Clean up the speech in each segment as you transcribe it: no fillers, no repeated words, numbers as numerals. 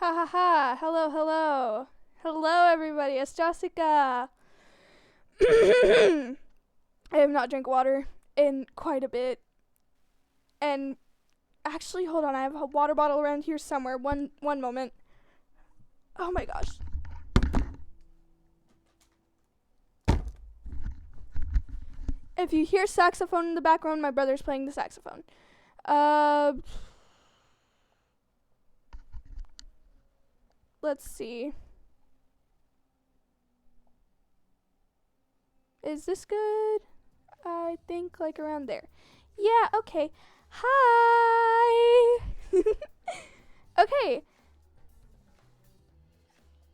Ha ha ha. Hello, hello. Hello, everybody. It's Jessica. I have not drank water in quite a bit. And actually, hold on. I have a water bottle around here somewhere. One moment. Oh my gosh. If you hear saxophone in the background, my brother's playing the saxophone. Let's see. Is this good? I think like around there. Yeah, okay. Hi. Okay.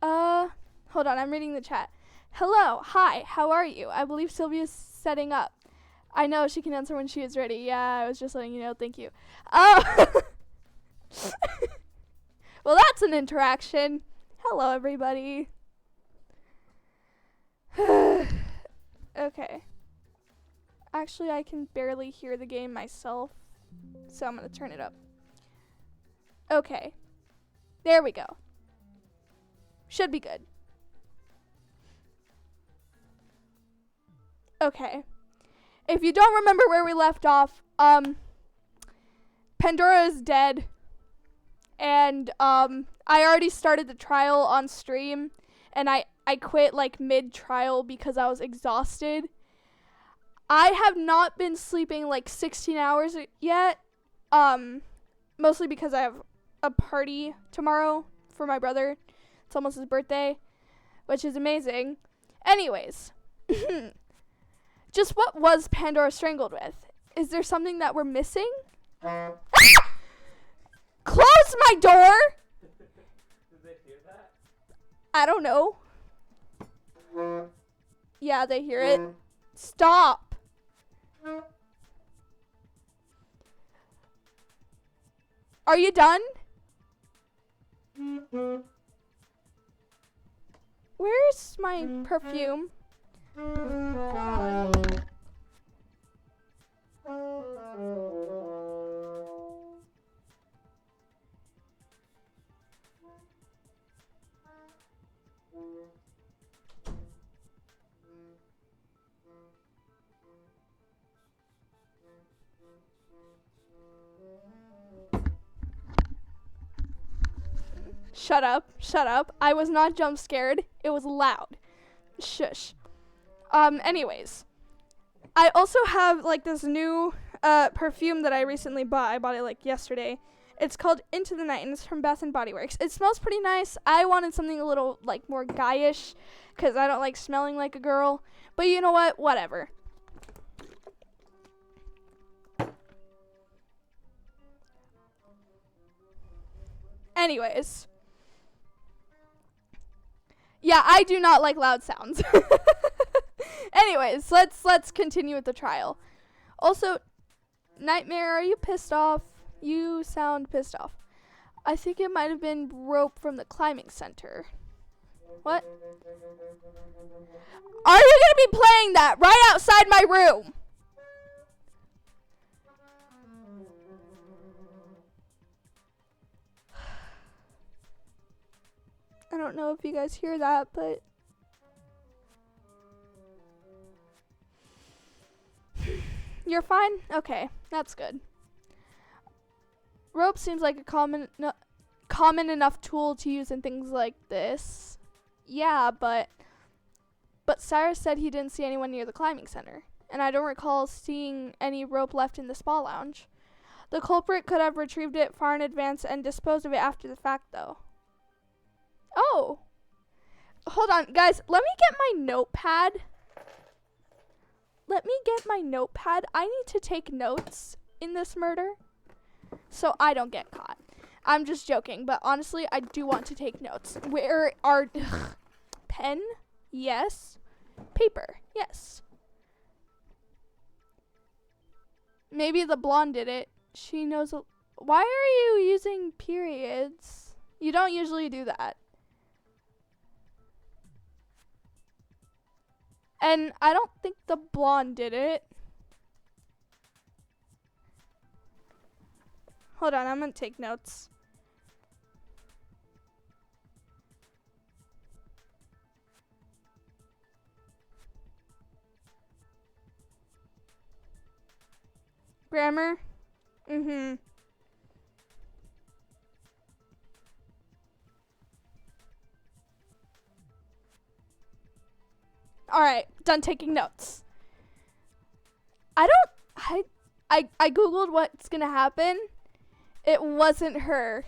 Hold on, I'm reading the chat. Hello, hi, how are you? I believe Sylvia's setting up. I know she can answer when she is ready. Yeah, I was just letting you know. Thank you. Oh. Well, that's an interaction. Hello, everybody. Okay. Actually, I can barely hear the game myself, so I'm going to turn it up. Okay. There we go. Should be good. Okay. If you don't remember where we left off, Pandora is dead. And I already started the trial on stream, and I quit like mid-trial because I was exhausted. I have not been sleeping like 16 hours yet, mostly because I have a party tomorrow for my brother. It's almost his birthday, which is amazing. Anyways, just what was Pandora strangled with? Is there something that we're missing? Close my door! Did they hear that? I don't know. Yeah, they hear it. Stop! Are you done? Where's my perfume? Shut up, shut up. I was not jump scared. It was loud. Shush. Anyways. I also have like this new perfume that I recently bought. I bought it like yesterday. It's called Into the Night and it's from Bath and Body Works. It smells pretty nice. I wanted something a little like more guyish because I don't like smelling like a girl. But you know what? Whatever. Anyways. Yeah, I do not like loud sounds. Anyways, let's continue with the trial. Also, Nitemare, are you pissed off? You sound pissed off. I think it might have been rope from the climbing center. What? Are you gonna be playing that right outside my room? I don't know if you guys hear that, but you're fine? Okay, that's good. Rope seems like a common enough tool to use in things like this. Yeah, but Cyrus said he didn't see anyone near the climbing center, and I don't recall seeing any rope left in the spa lounge. The culprit could have retrieved it far in advance and disposed of it after the fact, though. Oh. Hold on, guys. Let me get my notepad. I need to take notes in this murder so I don't get caught. I'm just joking, but honestly, I do want to take notes. Where are... Pen? Yes. Paper? Yes. Maybe the blonde did it. She knows... Why are you using periods? You don't usually do that. And I don't think the blonde did it. Hold on, I'm gonna take notes. Grammar? Mm-hmm. Alright, done taking notes. I googled what's gonna happen. It wasn't her.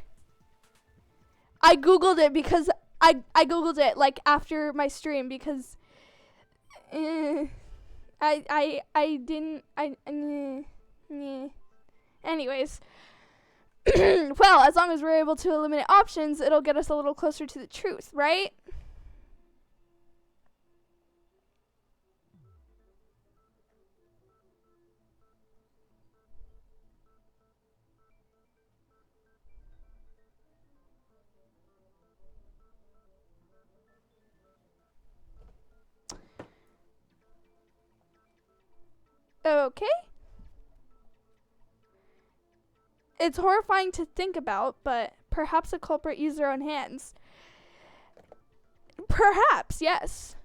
I googled it because I googled it like after my stream because I didn't anyways. Well, as long as we're able to eliminate options, it'll get us a little closer to the truth, right? Okay. It's horrifying to think about, but perhaps the culprit used their own hands. Perhaps, yes.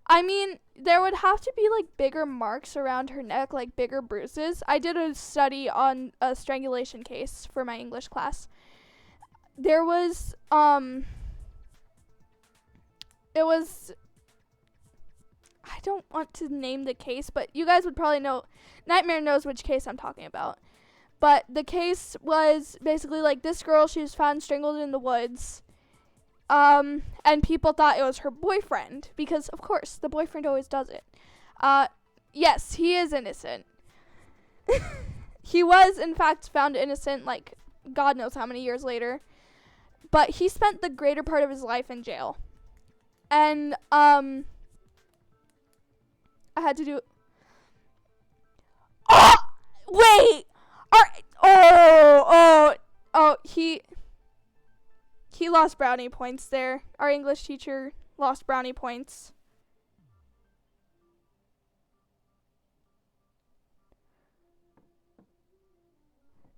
I mean, there would have to be like bigger marks around her neck, like bigger bruises. I did a study on a strangulation case for my English class. There was, it was, I don't want to name the case, but you guys would probably know, Nitemare knows which case I'm talking about. But the case was basically like this girl, she was found strangled in the woods. And people thought it was her boyfriend because, of course, the boyfriend always does it. Yes, he is innocent. He was, in fact, found innocent, like, God knows how many years later. But he spent the greater part of his life in jail. And, I had to do... Oh! Wait! He lost brownie points there. Our English teacher lost brownie points.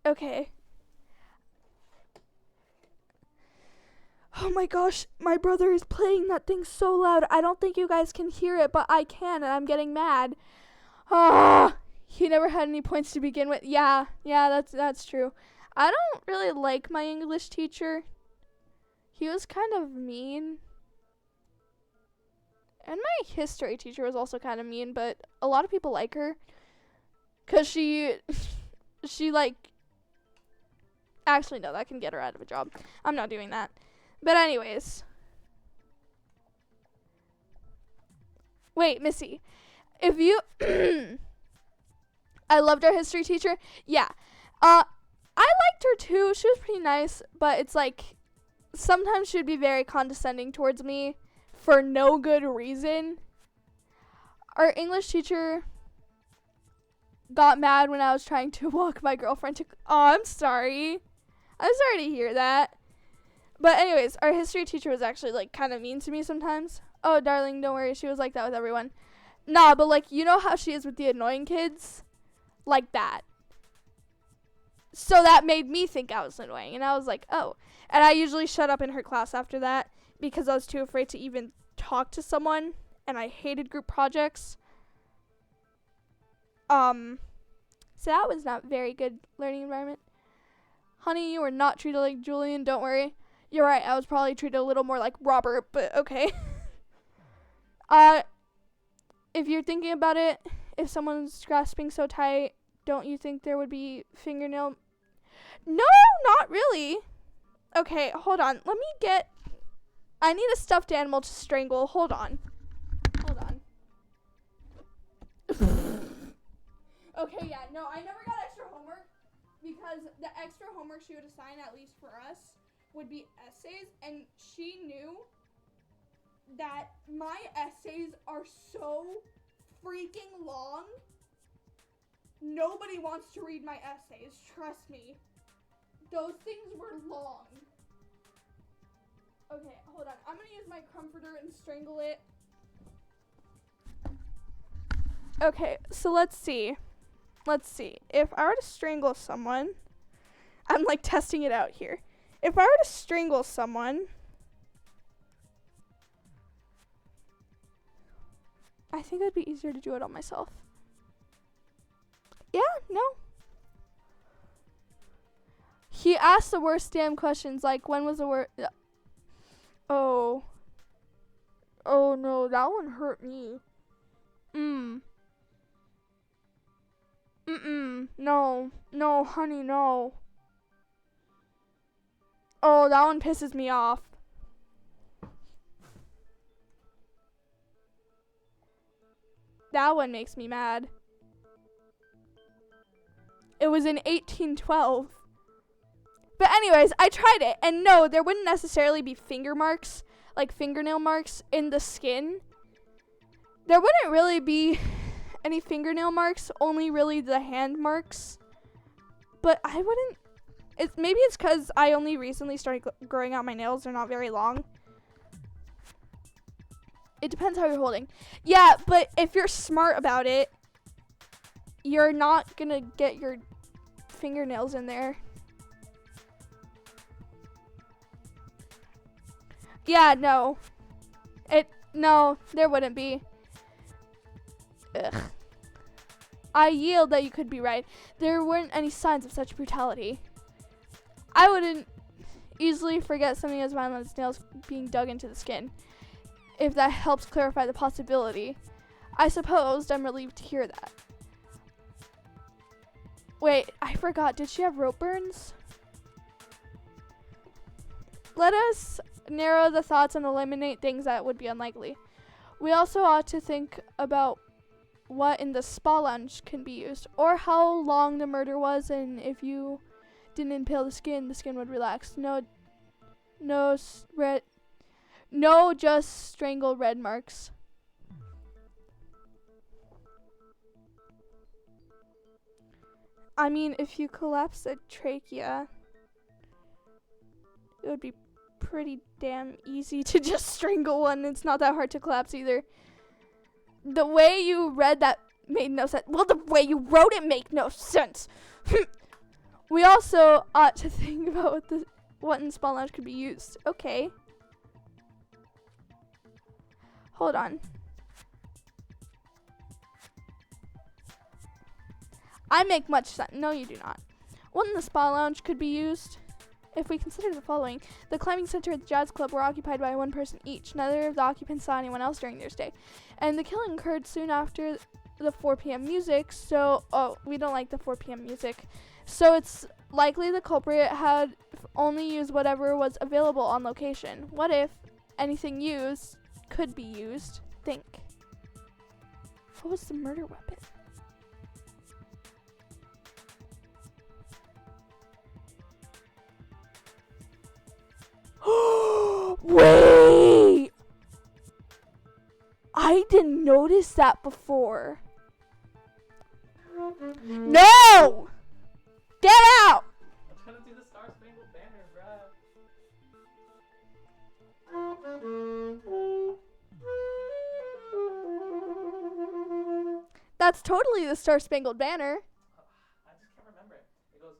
Okay. Oh my gosh, my brother is playing that thing so loud. I don't think you guys can hear it, but I can, and I'm getting mad. Ah, he never had any points to begin with. Yeah, that's true. I don't really like my English teacher. He was kind of mean. And my history teacher was also kind of mean, but a lot of people like her. Because she like... Actually, no, that can get her out of a job. I'm not doing that. But anyways. Wait, Missy. If you... I loved our history teacher. Yeah. I liked her too. She was pretty nice. But it's like... Sometimes she would be very condescending towards me for no good reason. Our English teacher got mad when I was trying to walk my girlfriend to... Oh, I'm sorry. I'm sorry to hear that. But anyways, our history teacher was actually like kind of mean to me sometimes. Oh, darling, don't worry. She was like that with everyone. Nah, but like, you know how she is with the annoying kids? Like that. So that made me think I was annoying. And I was like, oh. And I usually shut up in her class after that because I was too afraid to even talk to someone. And I hated group projects. So that was not very good learning environment. Honey, you were not treated like Julian. Don't worry. You're right. I was probably treated a little more like Robert, but okay. If you're thinking about it, if someone's grasping so tight, don't you think there would be fingernail? No, not really. Okay, hold on. Let me get... I need a stuffed animal to strangle. Hold on. Okay, yeah. No, I never got extra homework because the extra homework she would assign, at least for us, would be essays. And she knew that my essays are so freaking long. Nobody wants to read my essays. Trust me. Those things were long. Okay, hold on. I'm gonna use my comforter and strangle it. Okay, so let's see. If I were to strangle someone, I'm like testing it out here. If I were to strangle someone, I think it'd be easier to do it on myself. Yeah, no. He asked the worst damn questions, like when was the worst. Oh. Oh no, that one hurt me. No. No, honey, no. Oh, that one pisses me off. That one makes me mad. It was in 1812. But anyways, I tried it, and no, there wouldn't necessarily be finger marks, like fingernail marks in the skin. There wouldn't really be any fingernail marks, only really the hand marks. But I wouldn't, maybe it's because I only recently started growing out my nails. They're not very long. It depends how you're holding. Yeah, but if you're smart about it, you're not gonna get your fingernails in there. Yeah, no. No, there wouldn't be. Ugh. I yield that you could be right. There weren't any signs of such brutality. I wouldn't easily forget something as violent as nails being dug into the skin. If that helps clarify the possibility. I suppose I'm relieved to hear that. Wait, I forgot. Did she have rope burns? Let us narrow the thoughts and eliminate things that would be unlikely. We also ought to think about what in the spa lounge can be used, or how long the murder was, and if you didn't impale the skin would relax. No, just strangled red marks. I mean, if you collapse the trachea, it would be pretty damn easy to just strangle one. It's not that hard to collapse either. The way you read that made no sense. Well, the way you wrote it made no sense. We also ought to think about what in spa lounge could be used. Okay. Hold on. I make much sense. No, you do not. What in the spa lounge could be used? If we consider the following, the climbing center at the jazz club were occupied by one person each. Neither of the occupants saw anyone else during their stay. And the killing occurred soon after the 4 p.m. music, so, we don't like the 4 p.m. music. So it's likely the culprit had only used whatever was available on location. What if anything used could be used? Think. What was the murder weapon? Wait! I didn't notice that before. No! Get out! I'm trying to do the Star Spangled Banner, bruh. That's totally the Star Spangled Banner. I just can't remember it. It goes.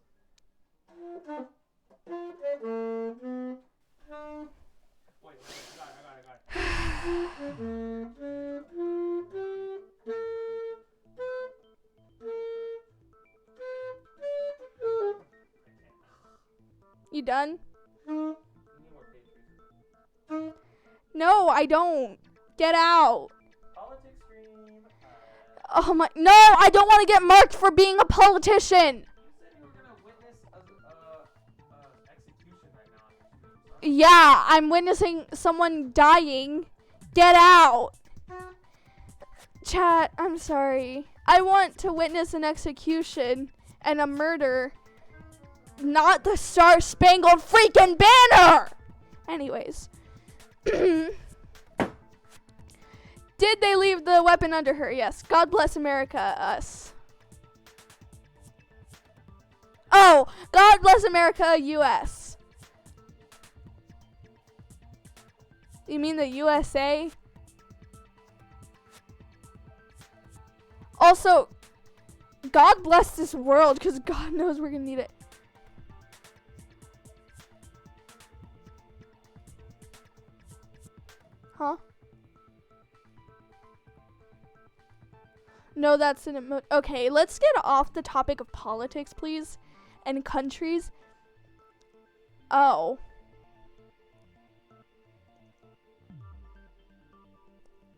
Wait, I got it. You done? You need more pages. No, I don't. Get out. Politics stream. Oh my, no, I don't want to get marked for being a politician. You said you were gonna witness execution right now. Yeah, I'm witnessing someone dying. Get out. Chat, I'm sorry. I want to witness an execution and a murder, not the Star Spangled freaking Banner. Anyways. Did they leave the weapon under her? Yes. God bless America, us. Oh, God bless America, US. You mean the USA? Also, God bless this world, because God knows we're going to need it. Huh? No, that's an okay, let's get off the topic of politics, please, and countries. Oh.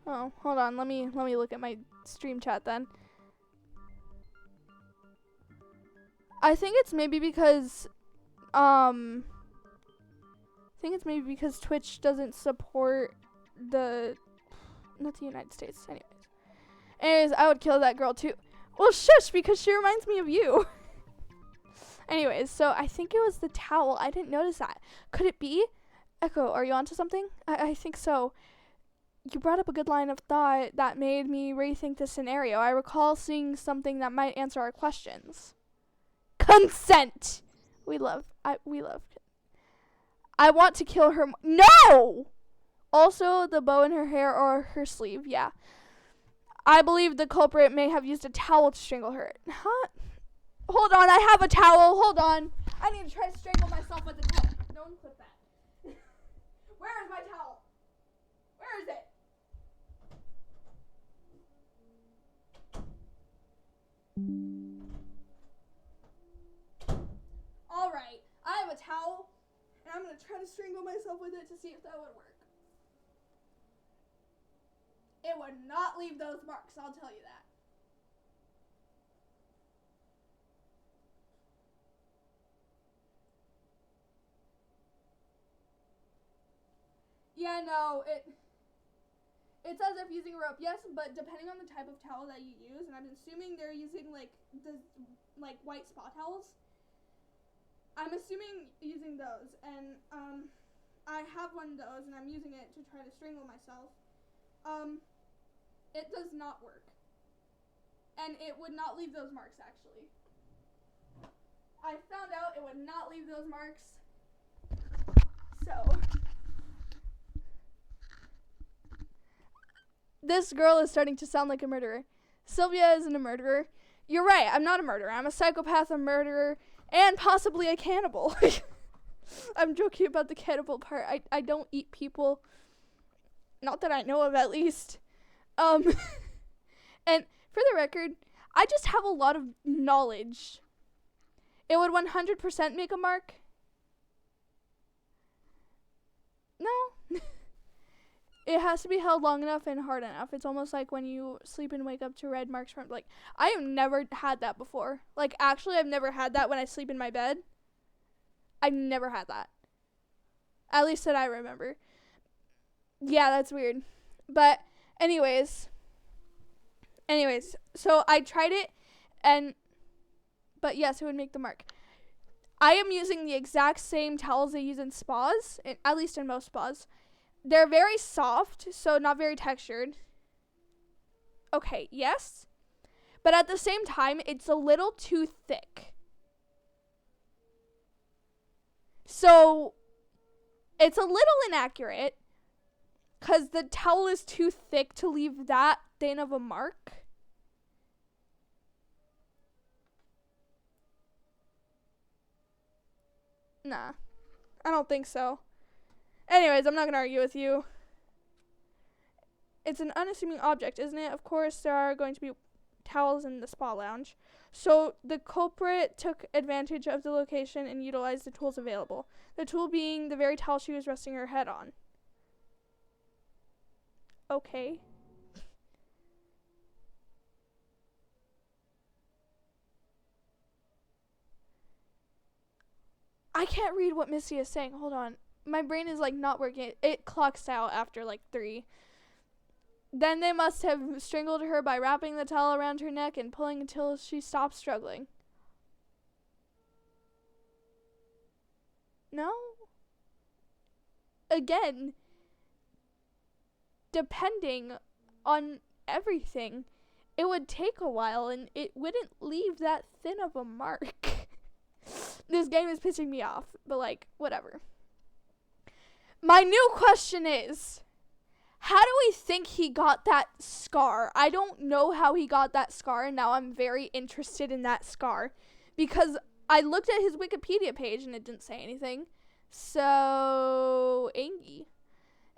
Oh, hold on. Let me look at my stream chat then. I think it's maybe because Twitch doesn't support not the United States. Anyways, I would kill that girl too. Well, shush, because she reminds me of you. Anyways, so I think it was the towel. I didn't notice that. Could it be? Echo, are you onto something? I think so. You brought up a good line of thought that made me rethink the scenario. I recall seeing something that might answer our questions. Consent! We love. I want to kill her. No! Also, the bow in her hair or her sleeve. Yeah. I believe the culprit may have used a towel to strangle her. Huh? Hold on, I have a towel. Hold on. I need to try to strangle myself with a towel. Don't clip that. Where is my towel? Where is it? Alright, I have a towel, and I'm going to try to strangle myself with it to see if that would work. It would not leave those marks, I'll tell you that. Yeah, no, it's as if using a rope. Yes, but depending on the type of towel that you use, and I'm assuming they're using the white spa towels. I'm assuming using those, and I have one of those, and I'm using it to try to strangle myself. It does not work, and it would not leave those marks. Actually, I found out it would not leave those marks. So. This girl is starting to sound like a murderer. Sylvia isn't a murderer. You're right, I'm not a murderer. I'm a psychopath, a murderer, and possibly a cannibal. I'm joking about the cannibal part. I don't eat people. Not that I know of, at least. And for the record, I just have a lot of knowledge. It would 100% make a mark. No. It has to be held long enough and hard enough. It's almost like when you sleep and wake up to red marks from, like, I have never had that before. Like, actually, I've never had that when I sleep in my bed. I've never had that. At least that I remember. Yeah, that's weird. But anyways, so I tried it, but yes, it would make the mark. I am using the exact same towels they use in spas, at least in most spas. They're very soft, so not very textured. Okay, yes. But at the same time, it's a little too thick. So, it's a little inaccurate, because the towel is too thick to leave that thin of a mark. Nah, I don't think so. Anyways, I'm not going to argue with you. It's an unassuming object, isn't it? Of course, there are going to be towels in the spa lounge. So the culprit took advantage of the location and utilized the tools available. The tool being the very towel she was resting her head on. Okay. I can't read what Missy is saying. Hold on. My brain is like not working. It clocks out after like 3. Then they must have strangled her by wrapping the towel around her neck and pulling until she stopped struggling. No? Again, depending on everything, it would take a while and it wouldn't leave that thin of a mark. This game is pissing me off, but like, whatever. My new question is, how do we think he got that scar? I don't know how he got that scar, and now I'm very interested in that scar. Because I looked at his Wikipedia page, and it didn't say anything. So, Angie.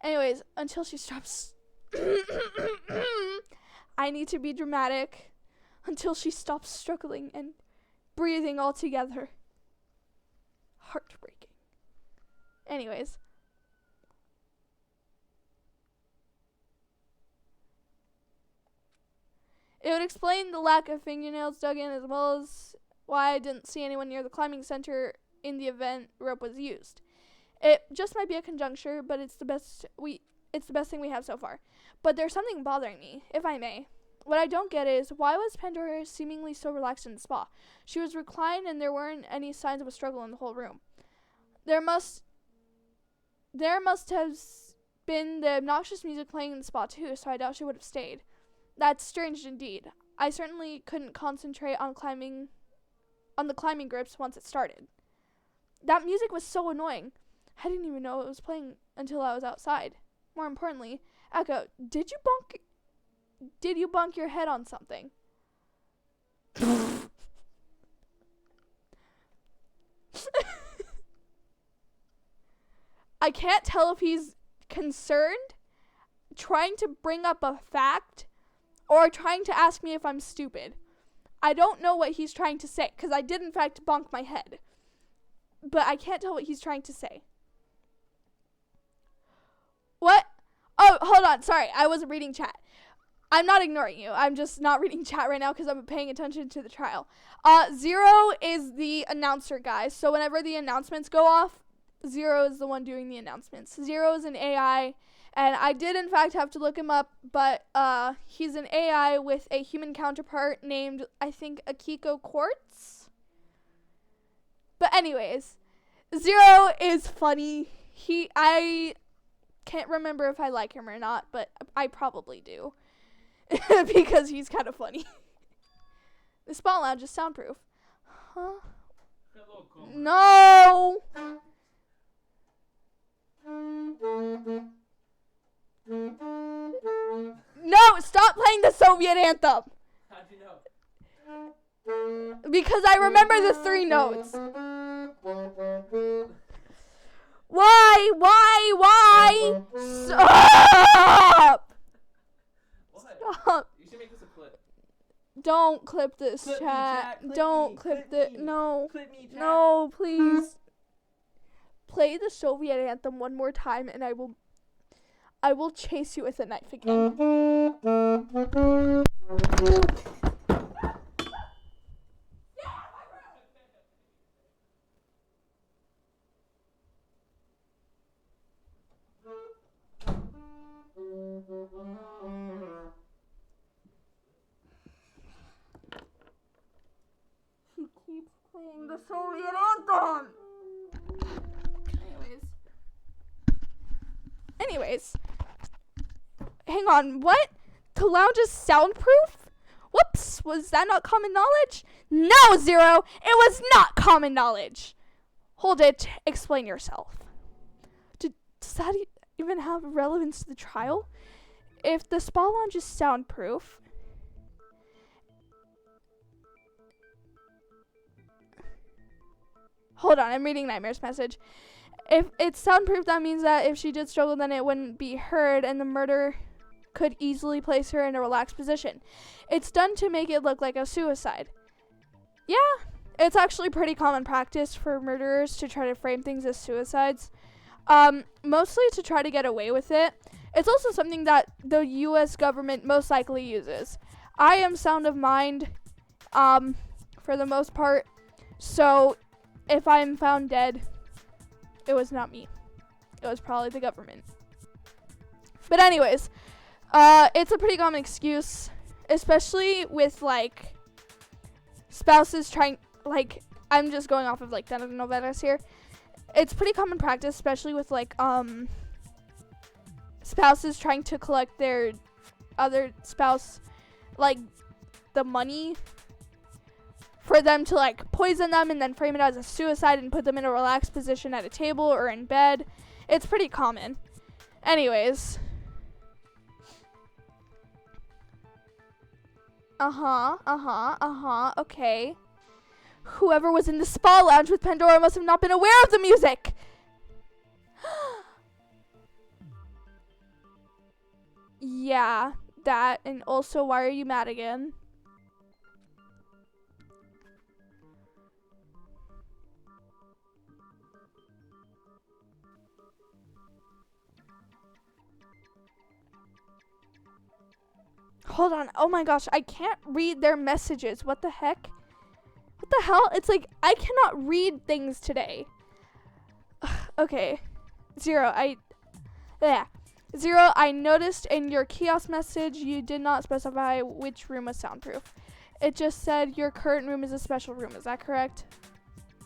Anyways, until she stops... I need to be dramatic. Until she stops struggling and breathing altogether. Heartbreaking. Anyways. It would explain the lack of fingernails dug in, as well as why I didn't see anyone near the climbing center in the event rope was used. It just might be a conjuncture, but it's the best thing we have so far. But there's something bothering me, if I may. What I don't get is, why was Pandora seemingly so relaxed in the spa? She was reclined and there weren't any signs of a struggle in the whole room. There must have been the obnoxious music playing in the spa too, so I doubt she would have stayed. That's strange indeed. I certainly couldn't concentrate on the climbing grips once it started. That music was so annoying. I didn't even know it was playing until I was outside. More importantly, Echo, did you bunk your head on something? I can't tell if he's concerned, trying to bring up a fact, or trying to ask me if I'm stupid. I don't know what he's trying to say, because I did in fact bonk my head. But I can't tell what he's trying to say. What? Oh, hold on. Sorry, I wasn't reading chat. I'm not ignoring you. I'm just not reading chat right now because I'm paying attention to the trial. Zero is the announcer guy. So whenever the announcements go off, Zero is the one doing the announcements. Zero is an AI, and I did in fact have to look him up, but he's an AI with a human counterpart named, I think, Akiko Quartz. But anyways, Zero is funny. I can't remember if I like him or not, but I probably do. Because he's kind of funny. The spa lounge is soundproof. Huh? No! No, stop playing the Soviet anthem! How'd you know? Because I remember the 3 notes. Why? Stop! What? Stop. You should make this a clip. Don't clip this, Clip me, chat. chat. Clip Don't me. clip Clip it. me. No. Clip me, chat. No, please. Play the Soviet anthem one more time and I will chase you with a knife again. He keeps playing the Soviet anthem. Anyways. Hang on, what? The lounge is soundproof? Whoops, was that not common knowledge? No, Zero, it was not common knowledge. Hold it, explain yourself. Does that even have relevance to the trial? If the spa lounge is soundproof, hold on, I'm reading Nightmare's message. If it's soundproof, that means that if she did struggle, then it wouldn't be heard, and the murder could easily place her in a relaxed position. It's done to make it look like a suicide. Yeah, it's actually pretty common practice for murderers to try to frame things as suicides. Mostly to try to get away with it. It's also something that the U.S. government most likely uses. I am sound of mind, for the most part. So, if I'm found dead, it was not me. It was probably the government. But anyways, it's a pretty common excuse, especially with, like, spouses trying, like, I'm just going off of, like, telenovelas here. It's pretty common practice, especially with, like, spouses trying to collect their other spouse, like, the money for them to, like, poison them and then frame it as a suicide and put them in a relaxed position at a table or in bed. It's pretty common. Anyways. Okay. Whoever was in the spa lounge with Pandora must have not been aware of the music. Yeah, that, and also, why are you mad again? Hold on. Oh my gosh, I can't read their messages. What the heck? What the hell? It's like I cannot read things today. Okay. Yeah. 0, I noticed in your kiosk message you did not specify which room was soundproof. It just said your current room is a special room. Is that correct?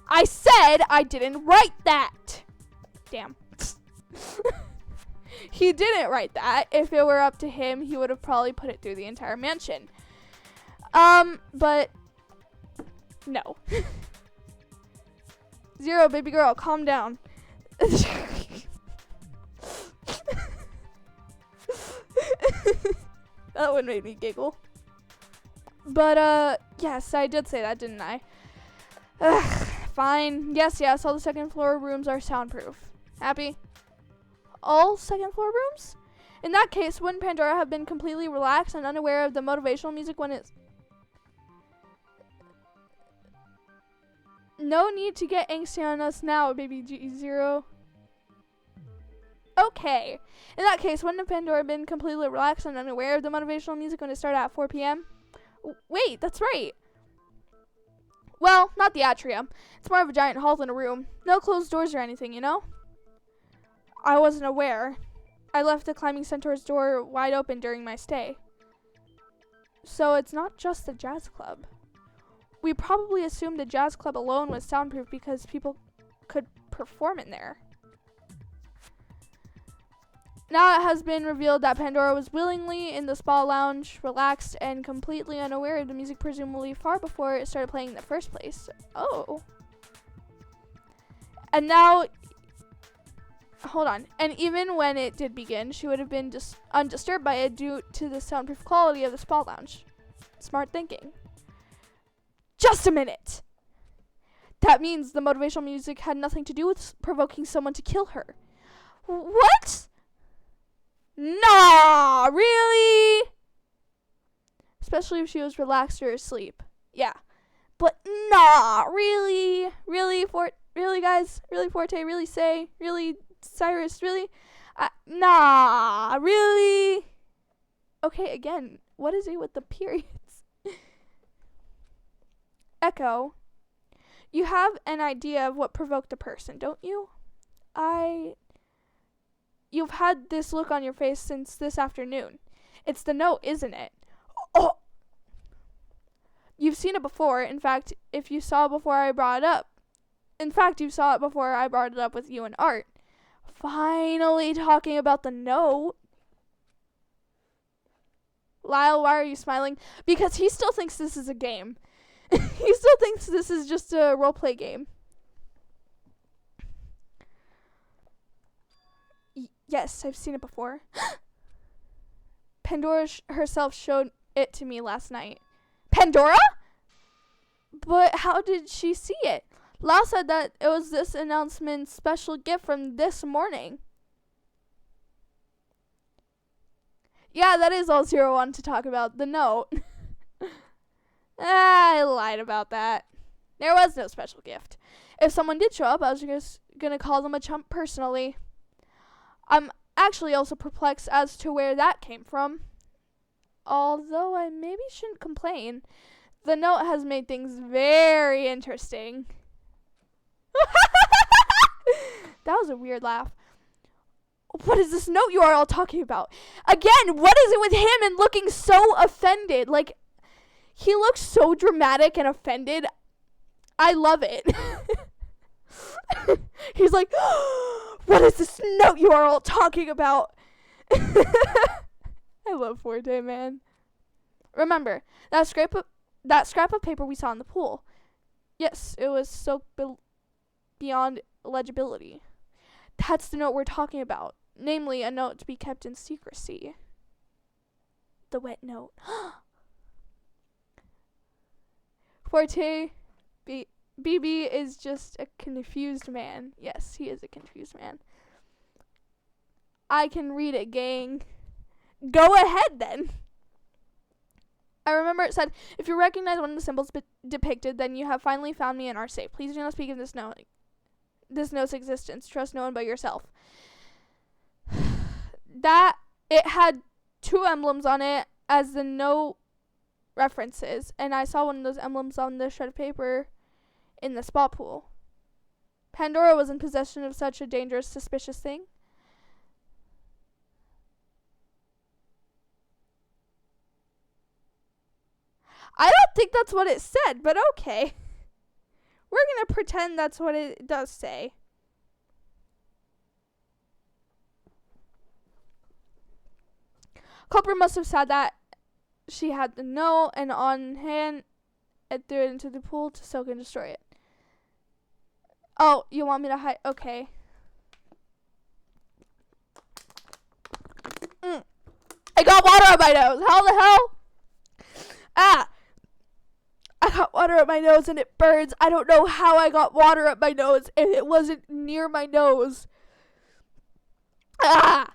I said I didn't write that. Damn. He didn't write that. If it were up to him, he would have probably put it through the entire mansion. But no. 0, baby girl, calm down. That one made me giggle. But, yes, I did say that, didn't I? Fine. Yes, all the second floor rooms are soundproof. Happy? All second floor rooms? In that case, wouldn't Pandora have been completely relaxed and unaware of the motivational music when it's... No need to get angsty on us now, baby G0. Okay. In that case, wouldn't Pandora have been completely relaxed and unaware of the motivational music when it started at 4 p.m.? Wait, that's right. Well, not the atrium. It's more of a giant hall than a room. No closed doors or anything, you know? I wasn't aware. I left the climbing centaur's door wide open during my stay. So it's not just the jazz club. We probably assumed the jazz club alone was soundproof because people could perform in there. Now it has been revealed that Pandora was willingly in the spa lounge, relaxed and completely unaware of the music, presumably far before it started playing in the first place. Oh. And now, hold on. And even when it did begin, she would have been undisturbed by it due to the soundproof quality of the spa lounge. Smart thinking. Just a minute. That means the motivational music had nothing to do with provoking someone to kill her. What? Nah, really? Especially if she was relaxed or asleep. Yeah. But nah, really? Really, really, guys? Really, Forte? Really, Say? Really, Cyrus? Really? Nah, really? Okay, again, what is it with the periods? Echo, you have an idea of what provoked the person, don't you? You've had this look on your face since this afternoon. It's the note, isn't it? Oh! You've seen it before. In fact, you saw it before I brought it up with you and Art. Finally talking about the note. Lyle, why are you smiling? Because he still thinks this is a game. He still thinks this is just a roleplay game. Yes, I've seen it before. Pandora herself showed it to me last night. Pandora? But how did she see it? Lau said that it was this announcement's special gift from this morning. Yeah, that is all Zero wanted to talk about, the note. I lied about that. There was no special gift. If someone did show up, I was just gonna call them a chump personally. I'm actually also perplexed as to where that came from. Although I maybe shouldn't complain. The note has made things very interesting. That was a weird laugh. What is this note you are all talking about? Again, what is it with him and looking so offended? Like, he looks so dramatic and offended. I love it. He's like, what is this note you are all talking about? I love Forte, man. Remember, that scrap of paper we saw in the pool. Yes, it was so beyond legibility. That's the note we're talking about. Namely, a note to be kept in secrecy. The wet note. Forte, BB is just a confused man. Yes, he is a confused man. I can read it, gang. Go ahead, then. I remember it said, if you recognize one of the symbols depicted, then you have finally found me and are safe. Please do not speak of this note's existence. Trust no one but yourself. That it had 2 emblems on it as the note references, and I saw one of those emblems on the shred of paper in the spa pool. Pandora was in possession of such a dangerous, suspicious thing. I don't think that's what it said, but okay. We're gonna pretend that's what it does say. Culprit must have said that she had the note and on hand and threw it into the pool to soak and destroy it. Oh, you want me to hide? Okay. I got water on my nose. How the hell? Ah! I got water up my nose and it burns. I don't know how I got water up my nose if it wasn't near my nose. Ah!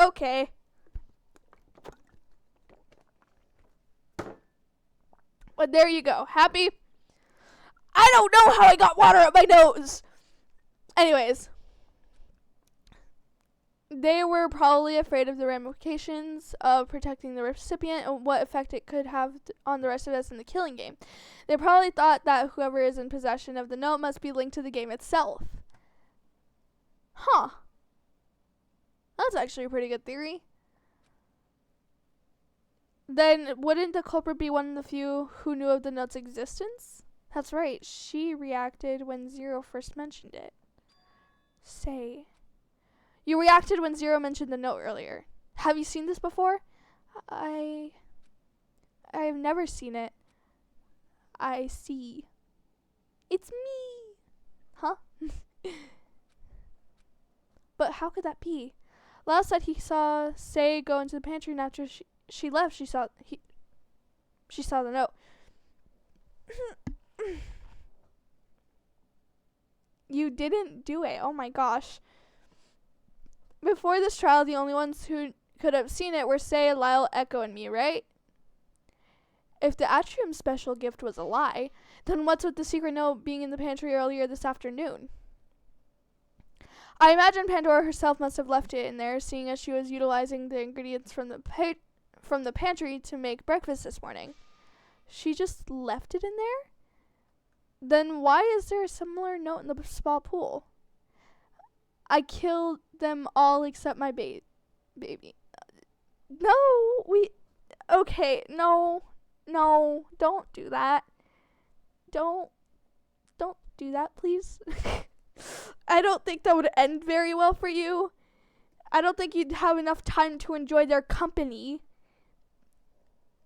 Okay. But there you go. Happy? I don't know how I got water up my nose. Anyways. They were probably afraid of the ramifications of protecting the recipient and what effect it could have on the rest of us in the killing game. They probably thought that whoever is in possession of the note must be linked to the game itself. Huh. That's actually a pretty good theory. Then wouldn't the culprit be one of the few who knew of the note's existence? That's right. She reacted when Zero first mentioned it. Say. You reacted when Zero mentioned the note earlier. Have you seen this before? I've never seen it. I see. It's me. Huh? But how could that be? Last night he saw Say go into the pantry and after she left, she saw the note. You didn't do it. Oh my gosh. Before this trial, the only ones who could have seen it were Say, Lyle, Echo, and me, right? If the Atrium special gift was a lie, then what's with the secret note being in the pantry earlier this afternoon? I imagine Pandora herself must have left it in there, seeing as she was utilizing the ingredients from the pantry to make breakfast this morning. She just left it in there? Then why is there a similar note in the spa pool? I killed them all except my baby. Okay, no, don't do that. Don't do that, please. I don't think that would end very well for you. I don't think you'd have enough time to enjoy their company.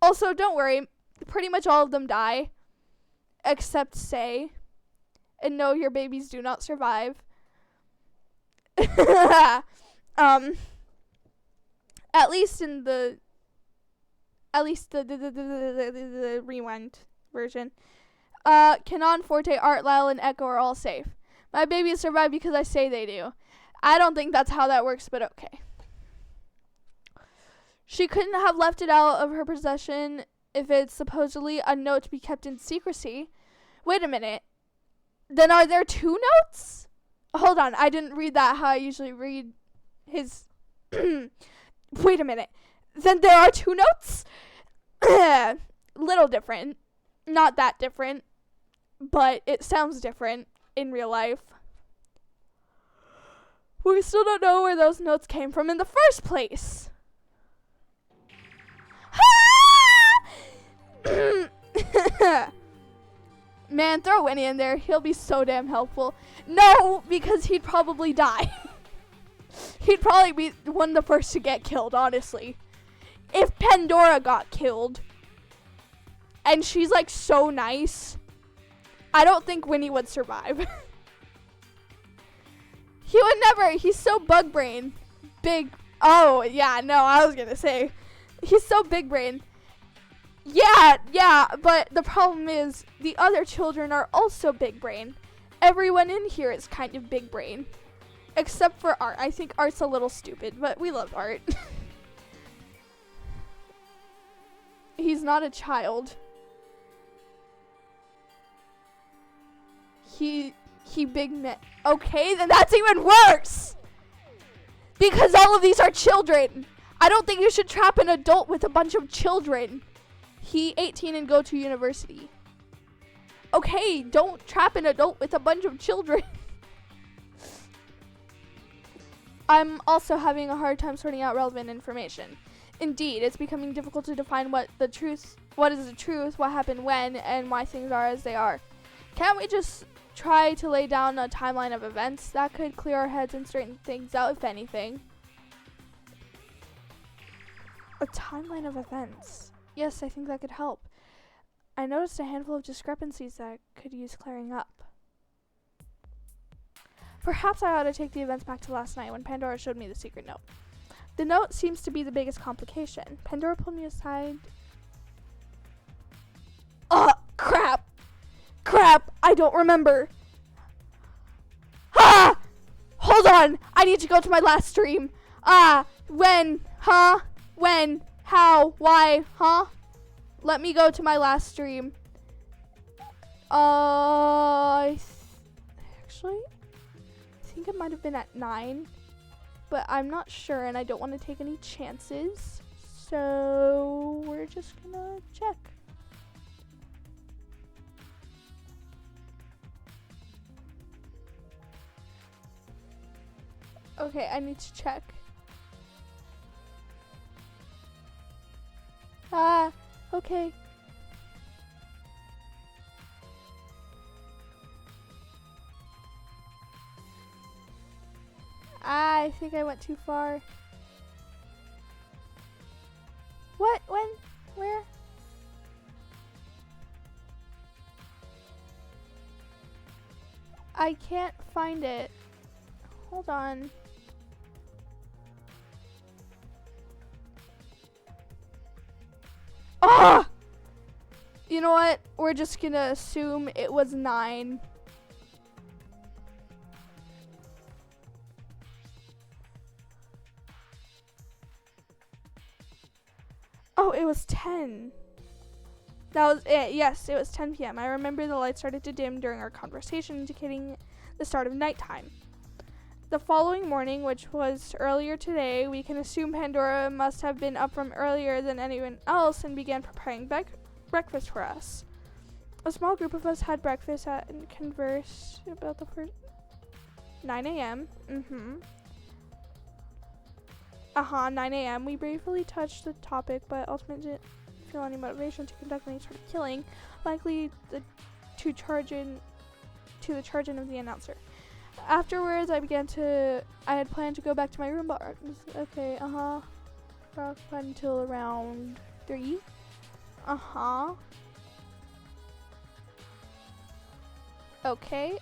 Also, don't worry. Pretty much all of them die. Except Say. And no, your babies do not survive. At least the rewind version. Canon, Forte, Art, Lyle, and Echo are all safe. My babies survive because I say they do. I don't think that's how that works, but okay. She couldn't have left it out of her possession if it's supposedly a note to be kept in secrecy. Wait a minute. Then are there 2 notes? Hold on, I didn't read that how I usually read his... Wait a minute. Then there are 2 notes? Little different. Not that different. But it sounds different in real life. We still don't know where those notes came from in the first place. Man, throw Winnie in there. He'll be so damn helpful. No, because he'd probably die. He'd probably be one of the first to get killed, honestly. If Pandora got killed, and she's like so nice, I don't think Winnie would survive. He would never. He's so bug brain. Big. Oh, yeah, no, I was gonna say. He's so big brain. Yeah, but the problem is the other children are also big brain. Everyone in here is kind of big brain. Except for Art. I think Art's a little stupid, but we love Art. He's not a child. He big man. Okay, then that's even worse! Because all of these are children. I don't think you should trap an adult with a bunch of children. He 18 and go to university. Okay, don't trap an adult with a bunch of children. I'm also having a hard time sorting out relevant information. Indeed, it's becoming difficult to define what is the truth, what happened when, and why things are as they are. Can't we just try to lay down a timeline of events? That could clear our heads and straighten things out, if anything. A timeline of events. Yes, I think that could help. I noticed a handful of discrepancies that could use clearing up. Perhaps I ought to take the events back to last night when Pandora showed me the secret note. The note seems to be the biggest complication. Pandora pulled me aside. Crap! Crap! I don't remember. Ah! Hold on! I need to go to my last stream. When? Huh? When? How? Why? Huh? Let me go to my last stream. Actually, I think it might have been at 9, but I'm not sure and I don't want to take any chances. So we're just gonna check. Okay, I need to check. Okay. I think I went too far. What? When? Where? I can't find it. Hold on. Ah! You know what? We're just gonna assume it was 9. Oh, it was 10. That was it. Yes, it was 10 p.m. I remember the light started to dim during our conversation, indicating the start of nighttime. The following morning, which was earlier today, we can assume Pandora must have been up from earlier than anyone else and began preparing breakfast for us. A small group of us had breakfast and conversed about the first 9 a.m. 9 a.m. We briefly touched the topic, but ultimately didn't feel any motivation to conduct any sort of killing, likely to the charge in of the announcer. Afterwards, I had planned to go back to my room, but okay, rock until around 3. Okay.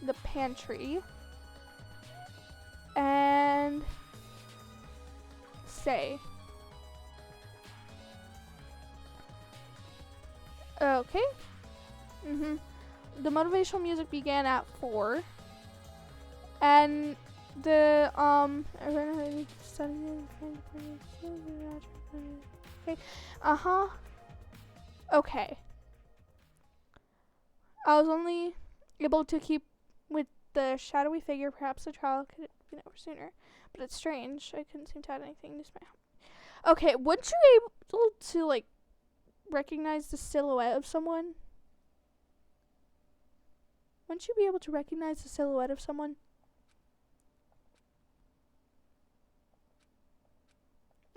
The pantry. And say. Okay. The motivational music began at 4. And the okay. I was only able to keep with the shadowy figure. Perhaps the trial could have been over sooner. But it's strange. I couldn't seem to add anything to my. Okay, wouldn't you be able to like recognize the silhouette of someone? Wouldn't you be able to recognize the silhouette of someone?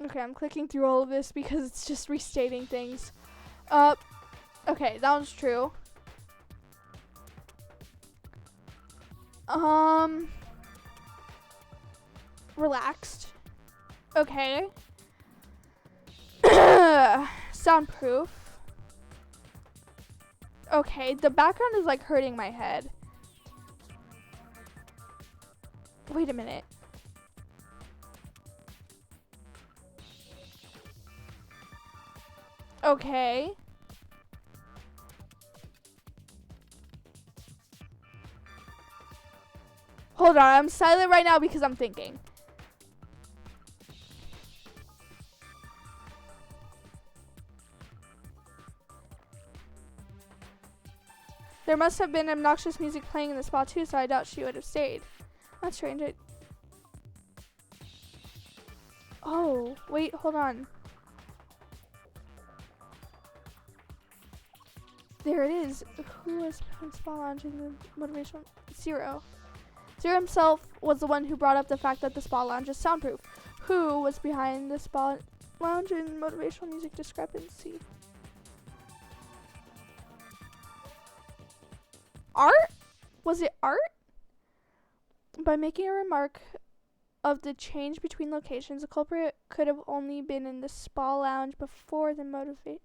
Okay, I'm clicking through all of this because it's just restating things. Okay, that was true. Relaxed. Okay. Soundproof. Okay, the background is like hurting my head. Wait a minute. Okay. Hold on, I'm silent right now because I'm thinking. There must have been obnoxious music playing in the spot too, so I doubt she would have stayed. That's strange. Oh, wait, hold on. There it is. Who was behind Spa Lounge in the motivational? Zero. Zero himself was the one who brought up the fact that the Spa Lounge is soundproof. Who was behind the Spa Lounge and motivational music discrepancy? Art? Was it Art? By making a remark of the change between locations, the culprit could have only been in the Spa Lounge before the motivate.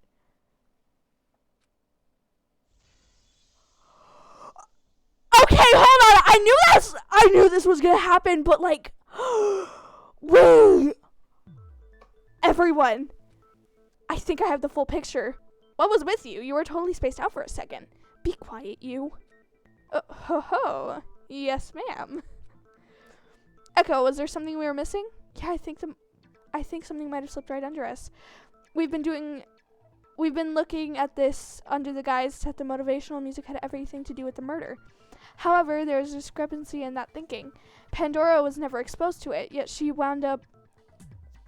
Okay, hold on. I knew this was gonna happen, but like, wait, everyone. I think I have the full picture. What was with you? You were totally spaced out for a second. Be quiet, you. Ho ho. Yes, ma'am. Echo, was there something we were missing? Yeah, I think something might have slipped right under us. We've been looking at this under the guise that the motivational music had everything to do with the murder. However, there is a discrepancy in that thinking. Pandora was never exposed to it, yet she wound up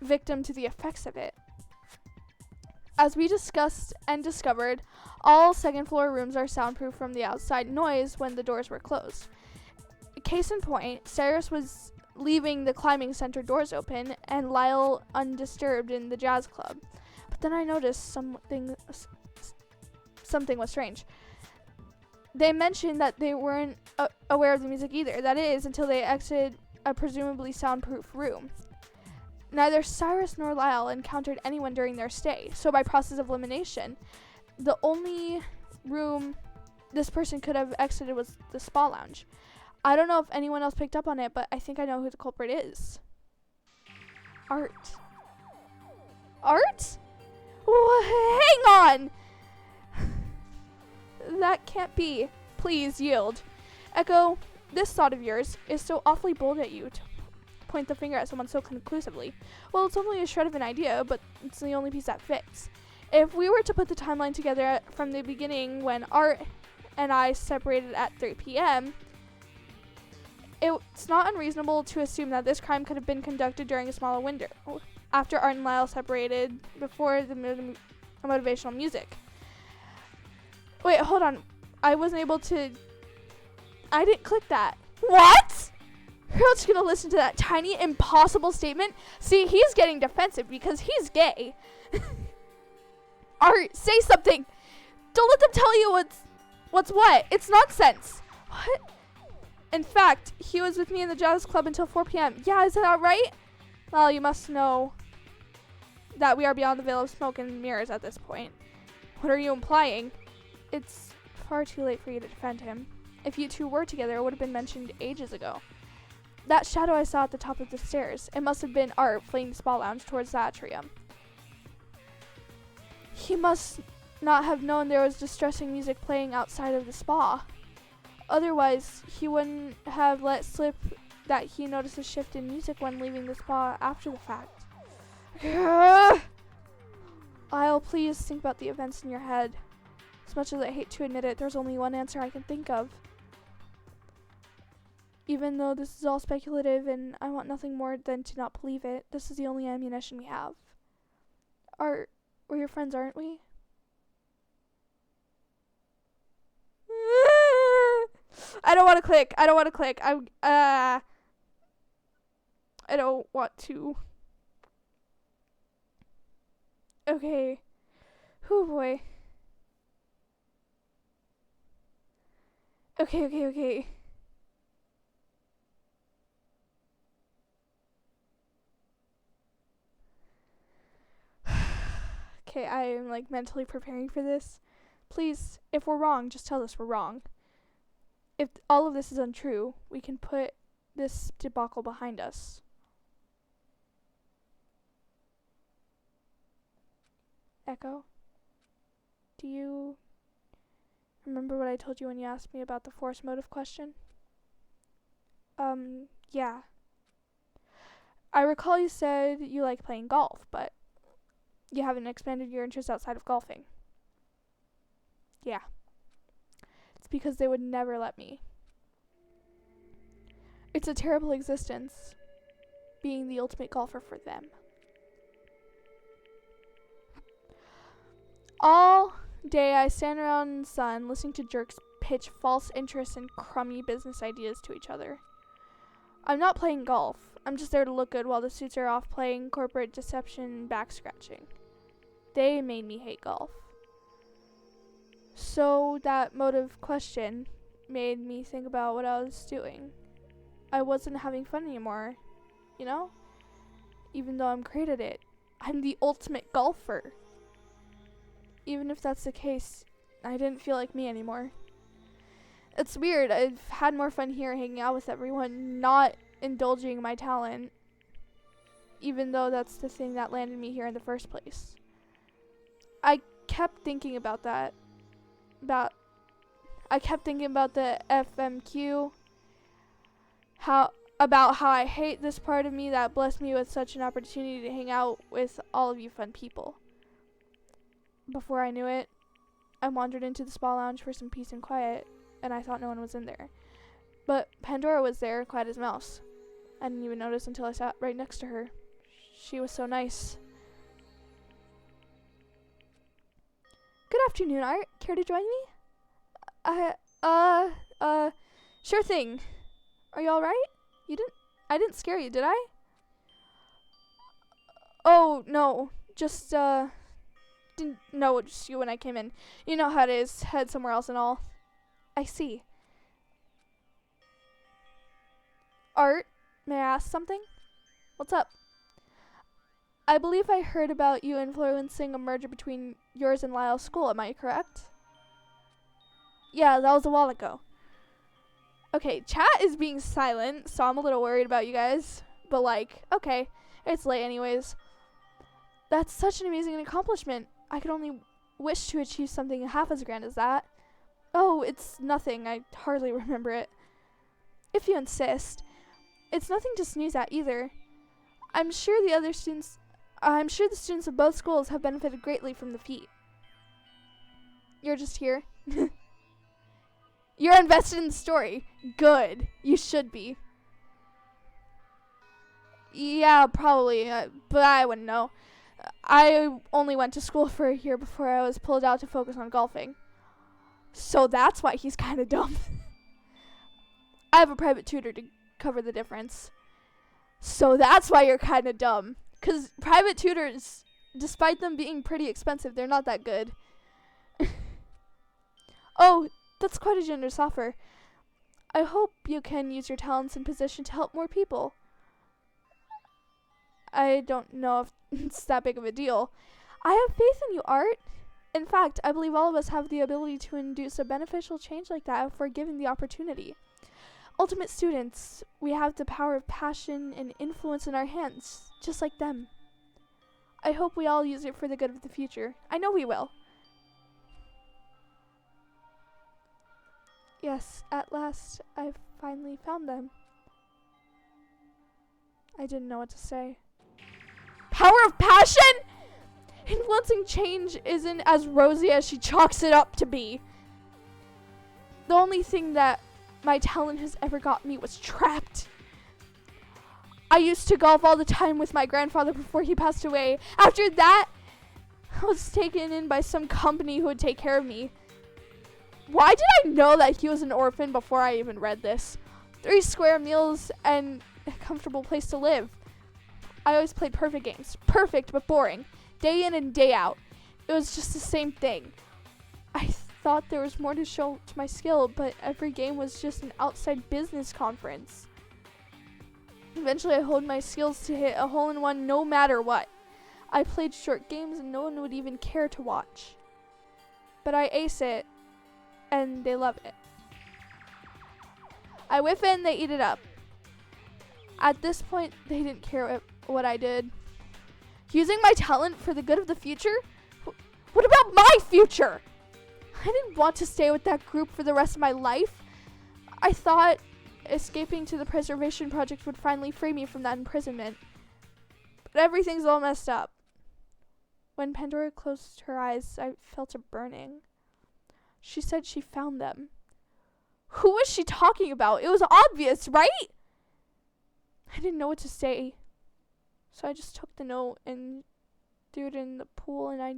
victim to the effects of it. As we discussed and discovered, all second floor rooms are soundproof from the outside noise when the doors were closed. Case in point, Cyrus was leaving the climbing center doors open and Lyle undisturbed in the jazz club. But then I noticed something was strange. They mentioned that they weren't aware of the music either. That is, until they exited a presumably soundproof room. Neither Cyrus nor Lyle encountered anyone during their stay, so by process of elimination, the only room this person could have exited was the Spa Lounge. I don't know if anyone else picked up on it, but I think I know who the culprit is. Art. Art? Hang on! That can't be. Please yield. Echo, this thought of yours is so awfully bold at you to point the finger at someone so conclusively. Well, it's only a shred of an idea, but it's the only piece that fits. If we were to put the timeline together from the beginning when Art and I separated at 3 p.m., it's not unreasonable to assume that this crime could have been conducted during a smaller window, after Art and Lyle separated, before the motivational music. Wait, hold on. I didn't click that. What? You're not just gonna listen to that tiny, impossible statement? See, he's getting defensive because he's gay. Art, say something. Don't let them tell you what's what. It's nonsense. What? In fact, he was with me in the jazz club until 4 p.m. Yeah, is that right? Well, you must know that we are beyond the veil of smoke and mirrors at this point. What are you implying? It's far too late for you to defend him. If you two were together, it would have been mentioned ages ago. That shadow I saw at the top of the stairs, it must have been Art fleeing the Spa Lounge towards the atrium. He must not have known there was distressing music playing outside of the spa. Otherwise, he wouldn't have let slip that he noticed a shift in music when leaving the spa after the fact. I'll please think about the events in your head. As much as I hate to admit it, there's only one answer I can think of. Even though this is all speculative and I want nothing more than to not believe it, this is the only ammunition we have. We're your friends, aren't we? I don't want to click. I don't want to. Okay. Oh boy. Okay. Okay, I am like mentally preparing for this. Please, if we're wrong, just tell us we're wrong. If all of this is untrue, we can put this debacle behind us. Echo, do you remember what I told you when you asked me about the force motive question? Yeah. I recall you said you like playing golf, but you haven't expanded your interest outside of golfing. Yeah. It's because they would never let me. It's a terrible existence, being the ultimate golfer for them. All day I stand around in the sun listening to jerks pitch false interests and crummy business ideas to each other. I'm not playing golf. I'm just there to look good while the suits are off playing corporate deception and back scratching. They made me hate golf. So that motive question made me think about what I was doing. I wasn't having fun anymore, you know? Even though I'm great at it. I'm the ultimate golfer. Even if that's the case, I didn't feel like me anymore. It's weird. I've had more fun here hanging out with everyone, not indulging my talent, even though that's the thing that landed me here in the first place. I kept thinking about that. I kept thinking about the FMQ, about how I hate this part of me that blessed me with such an opportunity to hang out with all of you fun people. Before I knew it, I wandered into the spa lounge for some peace and quiet, and I thought no one was in there. But Pandora was there, quiet as a mouse. I didn't even notice until I sat right next to her. She was so nice. Good afternoon, Art. Care to join me? Sure thing. Are you alright? I didn't scare you, did I? Oh, no. Just, didn't know it was just you when I came in. You know how it is. Head somewhere else and all. I see. Art, may I ask something? What's up? I believe I heard about you influencing a merger between yours and Lyle's school. Am I correct? Yeah, that was a while ago. Okay, chat is being silent, so I'm a little worried about you guys. But, like, okay. It's late anyways. That's such an amazing accomplishment. I could only wish to achieve something half as grand as that. Oh, it's nothing. I hardly remember it. If you insist. It's nothing to sneeze at either. I'm sure the students of both schools have benefited greatly from the feat. You're just here. You're invested in the story. Good. You should be. Yeah, probably, but I wouldn't know. I only went to school for a year before I was pulled out to focus on golfing. So that's why he's kind of dumb. I have a private tutor to cover the difference. So that's why you're kind of dumb. Because private tutors, despite them being pretty expensive, they're not that good. Oh, that's quite a generous offer. I hope you can use your talents and position to help more people. I don't know if it's that big of a deal. I have faith in you, Art. In fact, I believe all of us have the ability to induce a beneficial change like that if we're given the opportunity. Ultimate students, we have the power of passion and influence in our hands, just like them. I hope we all use it for the good of the future. I know we will. Yes, at last, I've finally found them. I didn't know what to say. Power of passion? Influencing change isn't as rosy as she chalks it up to be. The only thing that my talent has ever got me was trapped. I used to golf all the time with my grandfather before he passed away. After that, I was taken in by some company who would take care of me. Why did I know that he was an orphan before I even read this? 3 square meals and a comfortable place to live. I always played perfect games. Perfect, but boring. Day in and day out. It was just the same thing. I thought there was more to show to my skill, but every game was just an outside business conference. Eventually, I honed my skills to hit a hole-in-one no matter what. I played short games and no one would even care to watch. But I ace it, and they love it. I whiff it and they eat it up. At this point, they didn't care what I did. Using my talent for the good of the future? What about my future? I didn't want to stay with that group for the rest of my life. I thought escaping to the preservation project would finally free me from that imprisonment. But everything's all messed up. When Pandora closed her eyes, I felt a burning. She said she found them. Who was she talking about? It was obvious, right? I didn't know what to say. So I just took the note and threw it in the pool, and I